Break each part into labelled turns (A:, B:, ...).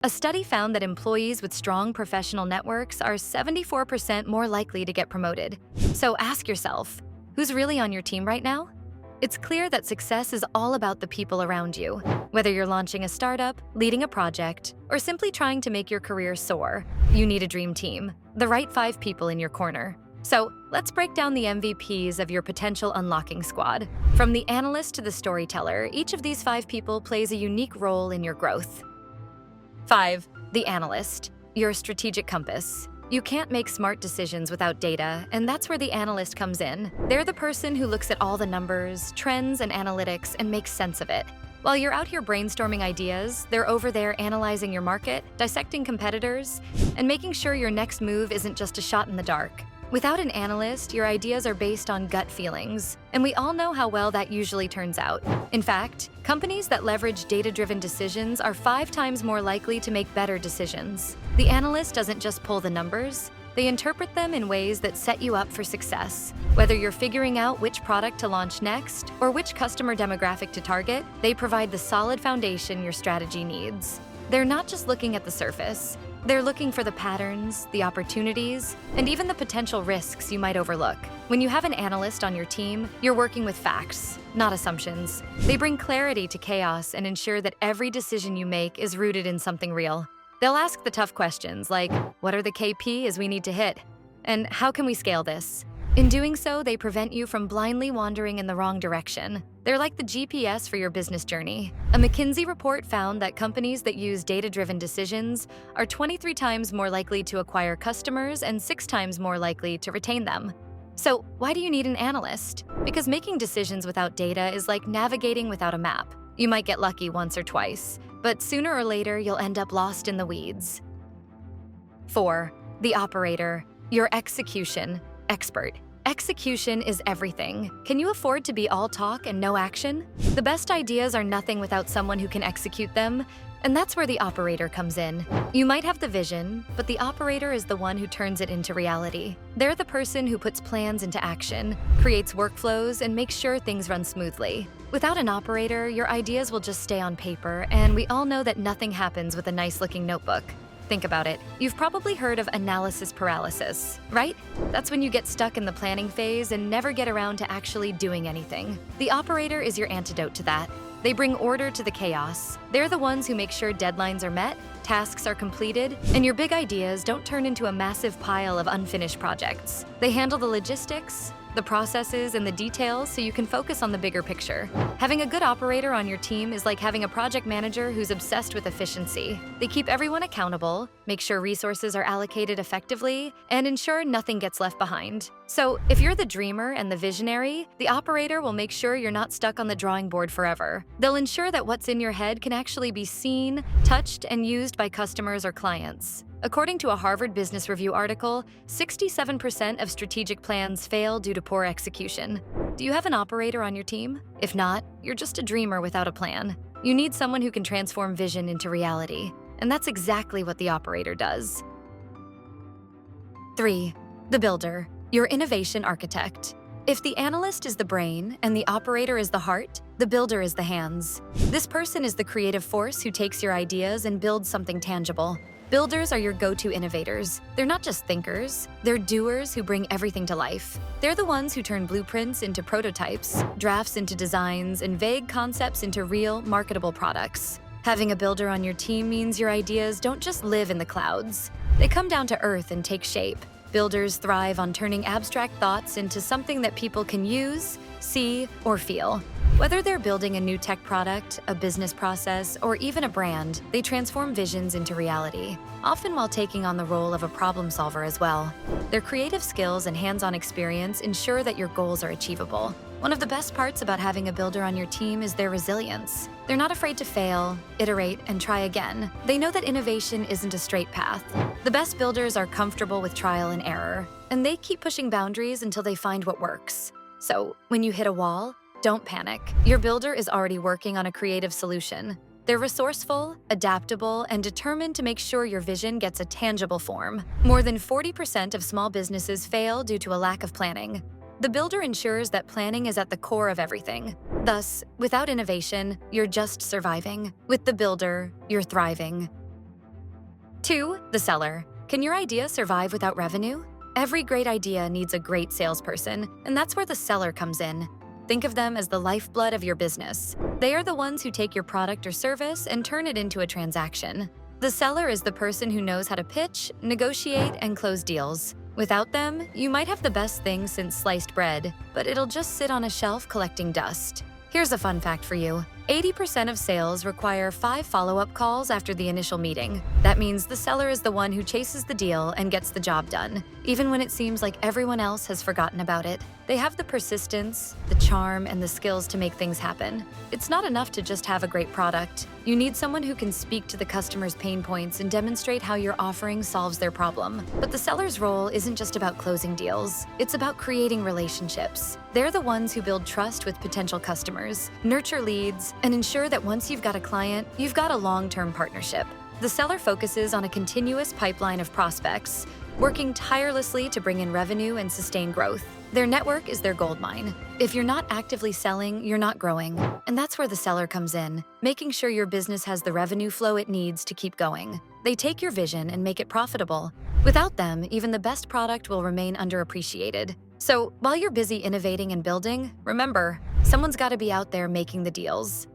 A: A study found that employees with strong professional networks are 74% more likely to get promoted. So ask yourself, who's really on your team right now? It's clear that success is all about the people around you. Whether you're launching a startup, leading a project, or simply trying to make your career soar, you need a dream team, the right 5 people in your corner. So let's break down the MVPs of your potential unlocking squad. From the analyst to the storyteller, each of these 5 people plays a unique role in your growth. 5. The analyst, your strategic compass. You can't make smart decisions without data, and that's where the analyst comes in. They're the person who looks at all the numbers, trends, and analytics and makes sense of it. While you're out here brainstorming ideas, they're over there analyzing your market, dissecting competitors, and making sure your next move isn't just a shot in the dark. Without an analyst, your ideas are based on gut feelings, and we all know how well that usually turns out. In fact, companies that leverage data-driven decisions are 5 times more likely to make better decisions. The analyst doesn't just pull the numbers, they interpret them in ways that set you up for success. Whether you're figuring out which product to launch next or which customer demographic to target, they provide the solid foundation your strategy needs. They're not just looking at the surface. They're looking for the patterns, the opportunities, and even the potential risks you might overlook. When you have an analyst on your team, you're working with facts, not assumptions. They bring clarity to chaos and ensure that every decision you make is rooted in something real. They'll ask the tough questions like, what are the KPIs we need to hit? And how can we scale this? In doing so, they prevent you from blindly wandering in the wrong direction. They're like the GPS for your business journey. A McKinsey report found that companies that use data-driven decisions are 23 times more likely to acquire customers and 6 times more likely to retain them. So why do you need an analyst? Because making decisions without data is like navigating without a map. You might get lucky once or twice, but sooner or later you'll end up lost in the weeds. 4. The operator, your execution expert. Execution is everything. Can you afford to be all talk and no action? The best ideas are nothing without someone who can execute them, and that's where the operator comes in. You might have the vision, but the operator is the one who turns it into reality. They're the person who puts plans into action, creates workflows, and makes sure things run smoothly. Without an operator, your ideas will just stay on paper, and we all know that nothing happens with a nice-looking notebook. Think about it. You've probably heard of analysis paralysis, right? That's when you get stuck in the planning phase and never get around to actually doing anything. The operator is your antidote to that. They bring order to the chaos. They're the ones who make sure deadlines are met, tasks are completed, and your big ideas don't turn into a massive pile of unfinished projects. They handle the logistics, the processes, and the details so you can focus on the bigger picture. Having a good operator on your team is like having a project manager who's obsessed with efficiency. They keep everyone accountable, make sure resources are allocated effectively, and ensure nothing gets left behind. So if you're the dreamer and the visionary, the operator will make sure you're not stuck on the drawing board forever. They'll ensure that what's in your head can actually be seen, touched, and used by customers or clients. According to a Harvard Business Review article, 67% of strategic plans fail due to poor execution. Do you have an operator on your team? If not, you're just a dreamer without a plan. You need someone who can transform vision into reality, and that's exactly what the operator does. 3. The builder, your innovation architect. If the analyst is the brain and the operator is the heart, the builder is the hands. This person is the creative force who takes your ideas and builds something tangible. Builders are your go-to innovators. They're not just thinkers, they're doers who bring everything to life. They're the ones who turn blueprints into prototypes, drafts into designs, and vague concepts into real, marketable products. Having a builder on your team means your ideas don't just live in the clouds. They come down to earth and take shape. Builders thrive on turning abstract thoughts into something that people can use, see, or feel. Whether they're building a new tech product, a business process, or even a brand, they transform visions into reality, often while taking on the role of a problem solver as well. Their creative skills and hands-on experience ensure that your goals are achievable. One of the best parts about having a builder on your team is their resilience. They're not afraid to fail, iterate, and try again. They know that innovation isn't a straight path. The best builders are comfortable with trial and error, and they keep pushing boundaries until they find what works. So, when you hit a wall, don't panic. Your builder is already working on a creative solution. They're resourceful, adaptable, and determined to make sure your vision gets a tangible form. More than 40% of small businesses fail due to a lack of planning. The builder ensures that planning is at the core of everything. Thus, without innovation, you're just surviving. With the builder, you're thriving. 2. The seller. Can your idea survive without revenue? Every great idea needs a great salesperson, and that's where the seller comes in. Think of them as the lifeblood of your business. They are the ones who take your product or service and turn it into a transaction. The seller is the person who knows how to pitch, negotiate, and close deals. Without them, you might have the best thing since sliced bread, but it'll just sit on a shelf collecting dust. Here's a fun fact for you. 80% of sales require 5 follow-up calls after the initial meeting. That means the seller is the one who chases the deal and gets the job done, even when it seems like everyone else has forgotten about it. They have the persistence, the charm, and the skills to make things happen. It's not enough to just have a great product. You need someone who can speak to the customer's pain points and demonstrate how your offering solves their problem. But the seller's role isn't just about closing deals. It's about creating relationships. They're the ones who build trust with potential customers, nurture leads, and ensure that once you've got a client, you've got a long-term partnership. The seller focuses on a continuous pipeline of prospects, working tirelessly to bring in revenue and sustain growth. Their network is their goldmine. If you're not actively selling, you're not growing. And that's where the seller comes in, making sure your business has the revenue flow it needs to keep going. They take your vision and make it profitable. Without them, even the best product will remain underappreciated. So, while you're busy innovating and building, remember, someone's got to be out there making the deals.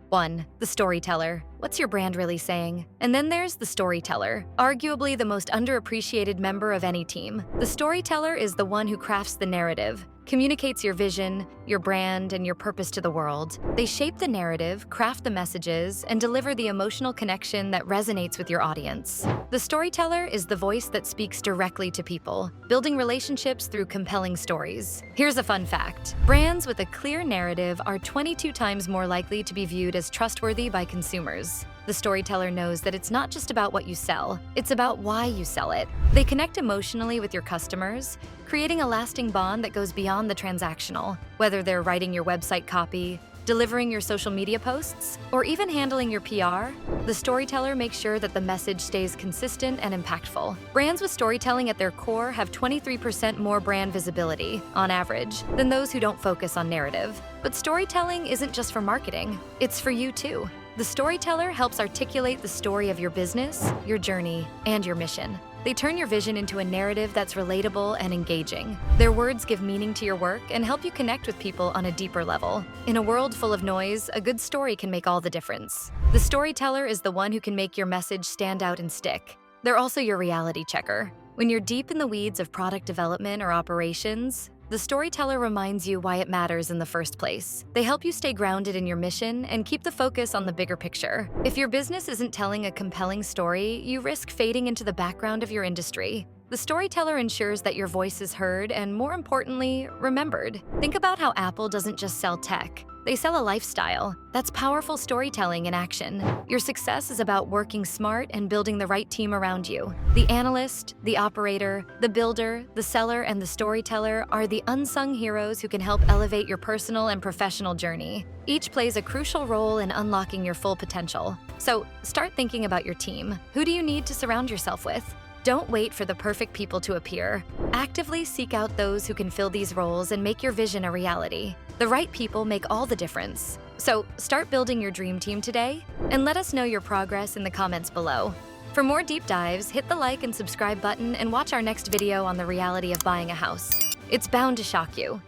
A: 1. The storyteller. What's your brand really saying? And then there's the storyteller, arguably the most underappreciated member of any team. The storyteller is the one who crafts the narrative, communicates your vision, your brand, and your purpose to the world. They shape the narrative, craft the messages, and deliver the emotional connection that resonates with your audience. The storyteller is the voice that speaks directly to people, building relationships through compelling stories. Here's a fun fact. Brands with a clear narrative are 22 times more likely to be viewed as trustworthy by consumers. The storyteller knows that it's not just about what you sell, it's about why you sell it. They connect emotionally with your customers, creating a lasting bond that goes beyond the transactional. Whether they're writing your website copy, delivering your social media posts, or even handling your PR, the storyteller makes sure that the message stays consistent and impactful. Brands with storytelling at their core have 23% more brand visibility, on average, than those who don't focus on narrative. But storytelling isn't just for marketing, it's for you too. The storyteller helps articulate the story of your business, your journey, and your mission. They turn your vision into a narrative that's relatable and engaging. Their words give meaning to your work and help you connect with people on a deeper level. In a world full of noise, a good story can make all the difference. The storyteller is the one who can make your message stand out and stick. They're also your reality checker. When you're deep in the weeds of product development or operations, the storyteller reminds you why it matters in the first place. They help you stay grounded in your mission and keep the focus on the bigger picture. If your business isn't telling a compelling story, you risk fading into the background of your industry. The storyteller ensures that your voice is heard and, more importantly, remembered. Think about how Apple doesn't just sell tech. They sell a lifestyle. That's powerful storytelling in action. Your success is about working smart and building the right team around you. The analyst, the operator, the builder, the seller, and the storyteller are the unsung heroes who can help elevate your personal and professional journey. Each plays a crucial role in unlocking your full potential. So, start thinking about your team. Who do you need to surround yourself with? Don't wait for the perfect people to appear. Actively seek out those who can fill these roles and make your vision a reality. The right people make all the difference. So start building your dream team today and let us know your progress in the comments below. For more deep dives, hit the like and subscribe button and watch our next video on the reality of buying a house. It's bound to shock you.